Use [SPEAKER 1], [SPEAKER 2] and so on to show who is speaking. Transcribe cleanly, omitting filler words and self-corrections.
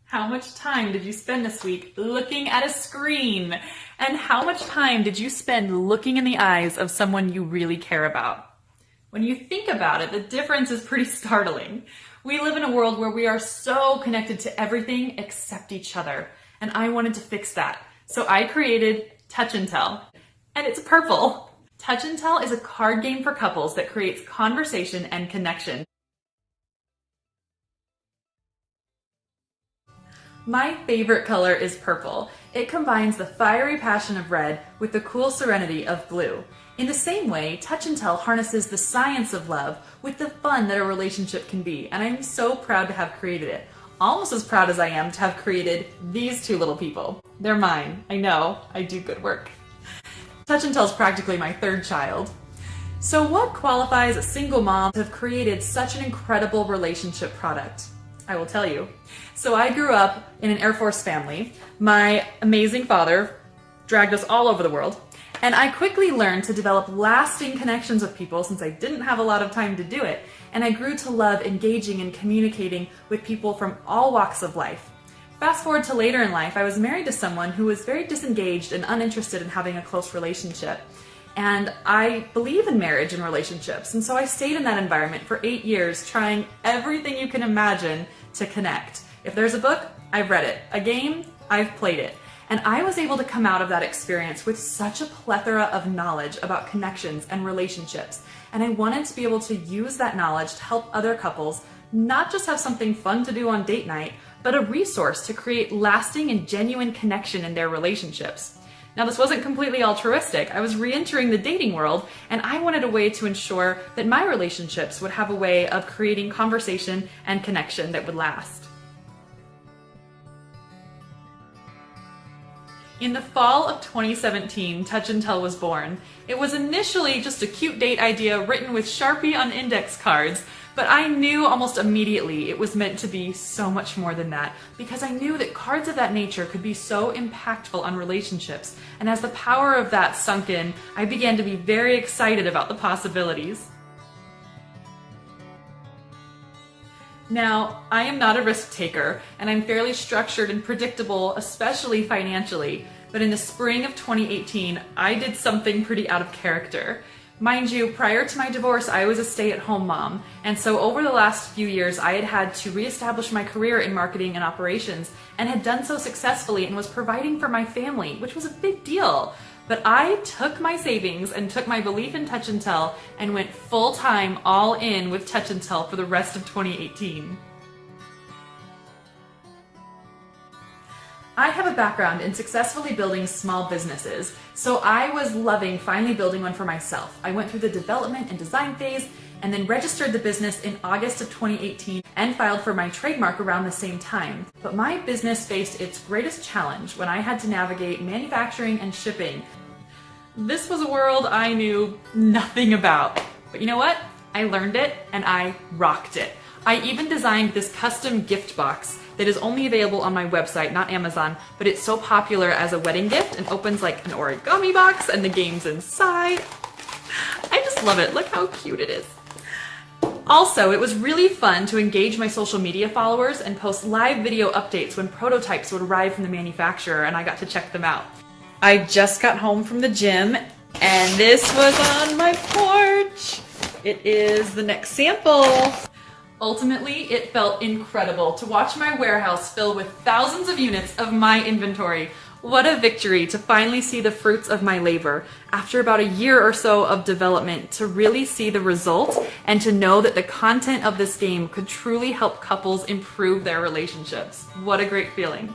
[SPEAKER 1] How much time did you spend this week looking at a screen? And how much time did you spend looking in the eyes of someone you really care about? When you think about it, the difference is pretty startling. We live in a world where we are so connected to everything except each other, and I wanted to fix that. So I created Touch and Tell, and it's purple. Touch and Tell is a card game for couples that creates conversation and connection. My favorite color is purple. It combines the fiery passion of red with the cool serenity of blue. In the same way, Touch and Tell harnesses the science of love with the fun that a relationship can be, and I'm so proud to have created it. Almost as proud as I am to have created these two little people. They're mine. I know, I do good work. Touch and Tell is practically my third child. So what qualifies a single mom to have created such an incredible relationship product? I will tell you. So I grew up in an Air Force family. My amazing father dragged us all over the world, and I quickly learned to develop lasting connections with people since I didn't have a lot of time to do it, and I grew to love engaging and communicating with people from all walks of life. Fast forward to later in life, I was married to someone who was very disengaged and uninterested in having a close relationship. And I believe in marriage and relationships, and so I stayed in that environment for 8 years, trying everything you can imagine to connect. If there's a book, I've read it. A game, I've played it. And I was able to come out of that experience with such a plethora of knowledge about connections and relationships. And I wanted to be able to use that knowledge to help other couples not just have something fun to do on date night, but a resource to create lasting and genuine connection in their relationships. Now, this wasn't completely altruistic. I was re-entering the dating world, and I wanted a way to ensure that my relationships would have a way of creating conversation and connection that would last. In the fall of 2017, Touch and Tell was born. It was initially just a cute date idea written with Sharpie on index cards, but I knew almost immediately it was meant to be so much more than that, because I knew that cards of that nature could be so impactful on relationships, and as the power of that sunk in, I began to be very excited about the possibilities. Now, I am not a risk taker, and I'm fairly structured and predictable, especially financially, but in the spring of 2018, I did something pretty out of character. Mind you, prior to my divorce, I was a stay-at-home mom, and so over the last few years, I had had to reestablish my career in marketing and operations, and had done so successfully and was providing for my family, which was a big deal. But I took my savings and took my belief in Touch and Tell and went full-time all in with Touch and Tell for the rest of 2018. I have a background in successfully building small businesses, so I was loving finally building one for myself. I went through the development and design phase and then registered the business in August of 2018 and filed for my trademark around the same time. But my business faced its greatest challenge when I had to navigate manufacturing and shipping. This was a world I knew nothing about. But you know what? I learned it and I rocked it. I even designed this custom gift box that is only available on my website, not Amazon, but it's so popular as a wedding gift and opens like an origami box and the game's inside. I just love it. Look how cute it is. Also, it was really fun to engage my social media followers and post live video updates when prototypes would arrive from the manufacturer and I got to check them out. I just got home from the gym and this was on my porch. It is the next sample. Ultimately, it felt incredible to watch my warehouse fill with thousands of units of my inventory. What a victory to finally see the fruits of my labor after about a year or so of development, to really see the result and to know that the content of this game could truly help couples improve their relationships. What a great feeling.